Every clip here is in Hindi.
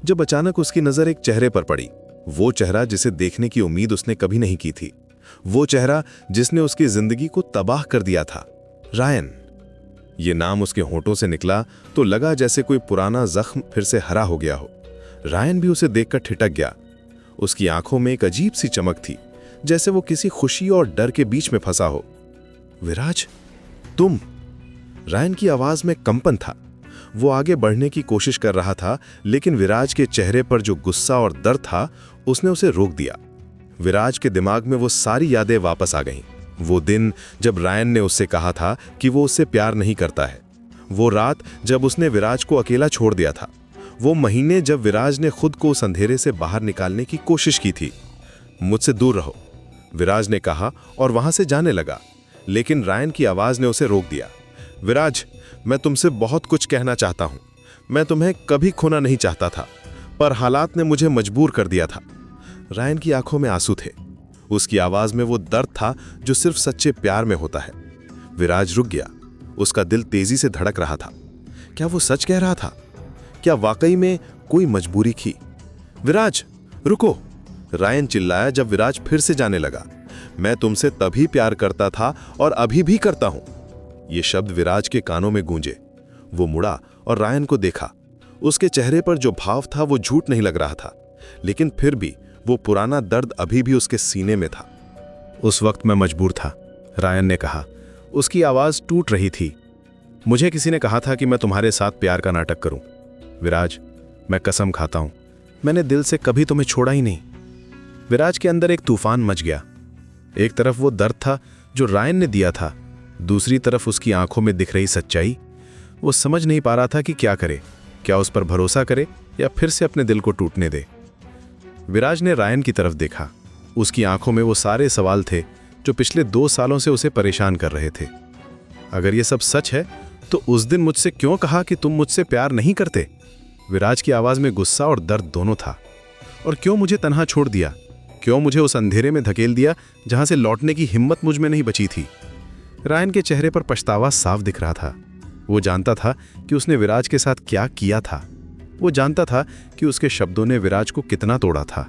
जब अचानक उसकी नजर एक चेहरे पर पड़ी, वो चेहरा जिसे देखने की उम्मीद उसने कभी नहीं की थी, वो चेहरा जिसने उसकी जिंदगी को तबाह कर दिया था, रायन। ये नाम उसके होंठों से निकला तो लगा जैसे कोई पुराना जख्म फिर से हरा हो गया हो। रायन भी उसे देखकर ठिठक गया। उसकी आंखों में एक अजीब सी चमक थी, जैसे वो किसी खुशी और डर के बीच में फंसा हो। विराज, तुम? रायन की आवाज में कंपन था। वो आगे बढ़ने की कोशिश कर रहा था, लेकिन विराज के चेहरे पर जो गुस्सा और दर्द था, उसने उसे रोक दिया। विराज के दिमाग में वो सारी यादें वापस आ गईं। वो दिन जब रायन ने उससे कहा था कि वो उससे प्यार नहीं करता है, वो रात जब उसने विराज को अकेला छोड़ दिया था, वो महीने जब विराज ने खुद को उस अंधेरे से बाहर निकालने की कोशिश की थी। मुझसे दूर रहो, विराज ने कहा और वहां से जाने लगा, लेकिन रायन की आवाज ने उसे रोक दिया। विराज, मैं तुमसे बहुत कुछ कहना चाहता हूं। मैं तुम्हें कभी खोना नहीं चाहता था, पर हालात ने मुझे मजबूर कर दिया था। रायन की आंखों में आंसू थे। उसकी आवाज में वो दर्द था जो सिर्फ सच्चे प्यार में होता है। विराज रुक गया। उसका दिल तेजी से धड़क रहा था। क्या वो सच कह रहा था? क्या वाकई में कोई मजबूरी थी? विराज, रुको, रायन चिल्लाया जब विराज फिर से जाने लगा। मैं तुमसे तभी प्यार करता था और अभी भी करता हूं। ये शब्द विराज के कानों में गूंजे। वो मुड़ा और रायन को देखा। उसके चेहरे पर जो भाव था वो झूठ नहीं लग रहा था, लेकिन फिर भी वो पुराना दर्द अभी भी उसके सीने में था। उस वक्त मैं मजबूर था, रायन ने कहा। उसकी आवाज टूट रही थी। मुझे किसी ने कहा था कि मैं तुम्हारे साथ प्यार का नाटक करूं। विराज, मैं कसम खाता हूं, मैंने दिल से कभी तुम्हें छोड़ा ही नहीं। विराज के अंदर एक तूफान मच गया। एक तरफ वो दर्द था जो रायन ने दिया था, दूसरी तरफ उसकी आंखों में दिख रही सच्चाई। वो समझ नहीं पा रहा था कि क्या करे, क्या उस पर भरोसा करे या फिर से अपने दिल को टूटने दे। विराज ने रायन की तरफ देखा। उसकी आंखों में वो सारे सवाल थे जो पिछले 2 सालों से उसे परेशान कर रहे थे। अगर ये सब सच है तो उस दिन मुझसे क्यों कहा कि तुम मुझसे प्यार नहीं करते? विराज की आवाज में गुस्सा और दर्द दोनों था। और क्यों मुझे तन्हा छोड़ दिया? क्यों मुझे उस अंधेरे में धकेल दिया जहां से लौटने की हिम्मत मुझ में नहीं बची थी? रायन के चेहरे पर पछतावा साफ दिख रहा था। वो जानता था कि उसने विराज के साथ क्या किया था। वो जानता था कि उसके शब्दों ने विराज को कितना तोड़ा था।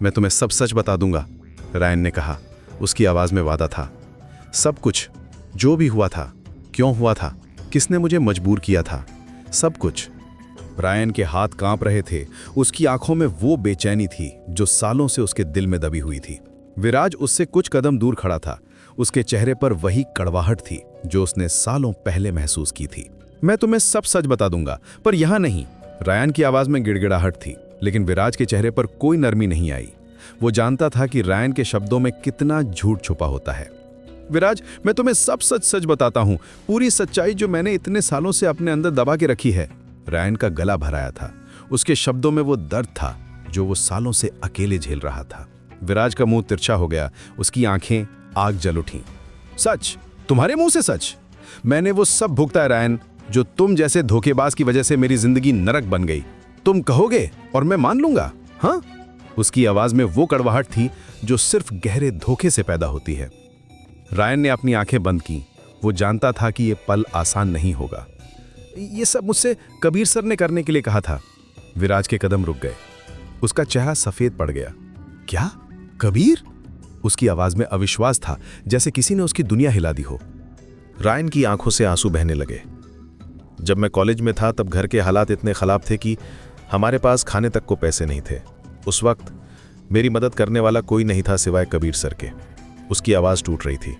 मैं तुम्हें सब सच बता दूंगा, रायन ने कहा। उसकी आवाज में वादा था। सब कुछ, जो भी हुआ था, क्यों हुआ था, किसने मुझे मजबूर किया था, सब कुछ। रायन के हाथ कांप रहे थे। उसकी आंखों में वो बेचैनी थी जो सालों से उसके दिल में दबी हुई थी। विराज उससे कुछ कदम दूर खड़ा था। उसके चेहरे पर वही कड़वाहट थी जो उसने सालों पहले महसूस की थी। मैं तुम्हें सब सच बता दूंगा, पर यहां नहीं। रायन की आवाज में गिड़गिड़ाहट थी, लेकिन विराज के चेहरे पर कोई नरमी नहीं आई। वो जानता था कि रायन के शब्दों में कितना झूठ छुपा होता है। विराज, मैं तुम्हें सब सच सच बताता हूं, पूरी सच्चाई जो मैंने इतने सालों से अपने अंदर दबा के रखी है। रायन का गला भराया था। उसके शब्दों में वो दर्द था जो वो सालों से अकेले झेल रहा था। विराज का मुंह तिरछा हो गया। उसकी आंखें आग जल उठी। सच? तुम्हारे मुंह से सच? मैंने वो सब भुगता है रायन, जो तुम जैसे धोखेबाज की वजह से मेरी जिंदगी नरक बन गई। तुम कहोगे और मैं मान लूंगा, हाँ? उसकी आवाज में वो कड़वाहट थी जो सिर्फ गहरे धोखे से पैदा होती है। रायन ने अपनी आंखें बंद की। वो जानता था कि ये पल आसान नहीं होगा। ये सब मुझसे कबीर सर ने करने के लिए कहा था। विराज के कदम रुक गए। उसका चेहरा सफेद पड़ गया। क्या? कबीर? उसकी आवाज में अविश्वास था, जैसे किसी ने उसकी दुनिया हिला दी हो। रायन की आंखों से आंसू बहने लगे। जब मैं कॉलेज में था तब घर के हालात इतने खराब थे कि हमारे पास खाने तक को पैसे नहीं थे। उस वक्त मेरी मदद करने वाला कोई नहीं था सिवाय कबीर सर के। उसकी आवाज़ टूट रही थी।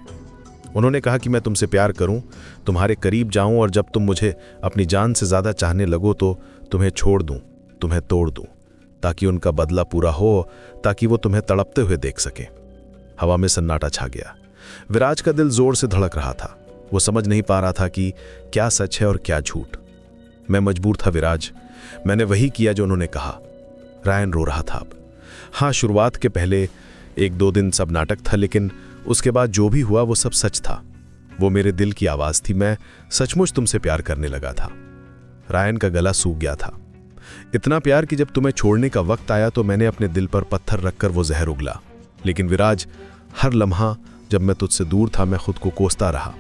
उन्होंने कहा कि मैं तुमसे प्यार करूं, तुम्हारे करीब जाऊं और जब तुम मुझे अपनी जान से ज़्यादा चाहने लगो तो तुम्हें छोड़ दूं, तुम्हें तोड़ दूं, ताकि उनका बदला पूरा हो, ताकि वो तुम्हें तड़पते हुए देख सके। हवा में सन्नाटा छा गया। विराज का दिल जोर से धड़क रहा था। वो समझ नहीं पा रहा था कि क्या सच है और क्या झूठ। मैं मजबूर था विराज, मैंने वही किया जो उन्होंने कहा। रायन रो रहा था अब। हाँ, शुरुआत के पहले 1-2 दिन सब नाटक था, लेकिन उसके बाद जो भी हुआ वो सब सच था। वो मेरे दिल की आवाज़ थी। मैं सचमुच तुमसे प्यार करने लगा था। रायन का गला सूख गया था। इतना प्यार कि जब तुम्हें छोड़ने का वक्त आया तो मैंने अपने दिल पर पत्थर रखकर वो जहर उगला। लेकिन विराज, हर लम्हा जब मैं तुझसे दूर था मैं खुद को कोसता रहा।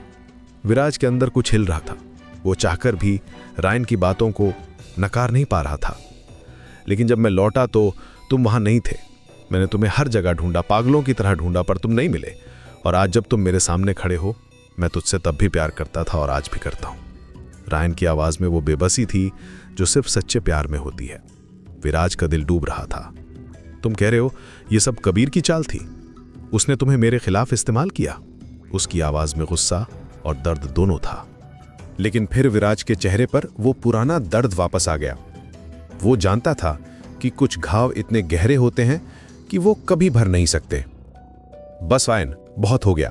विराज के अंदर कुछ हिल रहा था। वो चाहकर भी रायन की बातों को नकार नहीं पा रहा था। लेकिन जब मैं लौटा तो तुम वहां नहीं थे। मैंने तुम्हें हर जगह ढूंढा, पागलों की तरह ढूंढा, पर तुम नहीं मिले। और आज जब तुम मेरे सामने खड़े हो, मैं तुझसे तब भी प्यार करता था और आज भी करता हूं। रायन की आवाज में वो बेबसी थी जो सिर्फ सच्चे प्यार में होती है। विराज का दिल डूब रहा था। तुम कह रहे हो ये सब कबीर की चाल थी? उसने तुम्हें मेरे खिलाफ इस्तेमाल किया? उसकी आवाज में गुस्सा और दर्द दोनों था। लेकिन फिर विराज के चेहरे पर वो पुराना दर्द वापस आ गया। वो जानता था कि कुछ घाव इतने गहरे होते हैं कि वो कभी भर नहीं सकते। बस रायन, बहुत हो गया।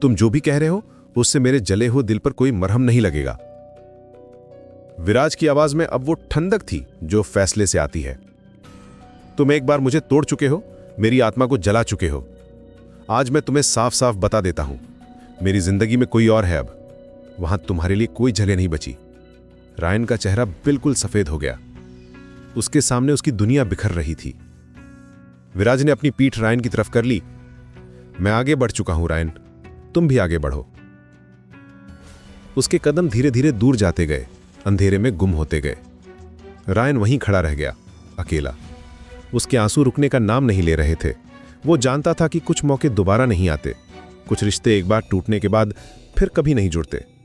तुम जो भी कह रहे हो उससे मेरे जले हुए दिल पर कोई मरहम नहीं लगेगा। विराज की आवाज में अब वो ठंडक थी जो फैसले से आती है। तुम एक बार मुझे तोड़ चुके हो, मेरी आत्मा को जला चुके हो। आज मैं तुम्हें साफ साफ बता देता हूं, मेरी जिंदगी में कोई और है। अब वहां तुम्हारे लिए कोई जगह नहीं बची। रायन का चेहरा बिल्कुल सफेद हो गया। उसके सामने उसकी दुनिया बिखर रही थी। विराज ने अपनी पीठ रायन की तरफ कर ली। मैं आगे बढ़ चुका हूं रायन, तुम भी आगे बढ़ो। उसके कदम धीरे धीरे दूर जाते गए, अंधेरे में गुम होते गए। रायन वहीं खड़ा रह गया, अकेला। उसके आंसू रुकने का नाम नहीं ले रहे थे। वो जानता था कि कुछ मौके दोबारा नहीं आते। कुछ रिश्ते एक बार टूटने के बाद फिर कभी नहीं जुड़ते।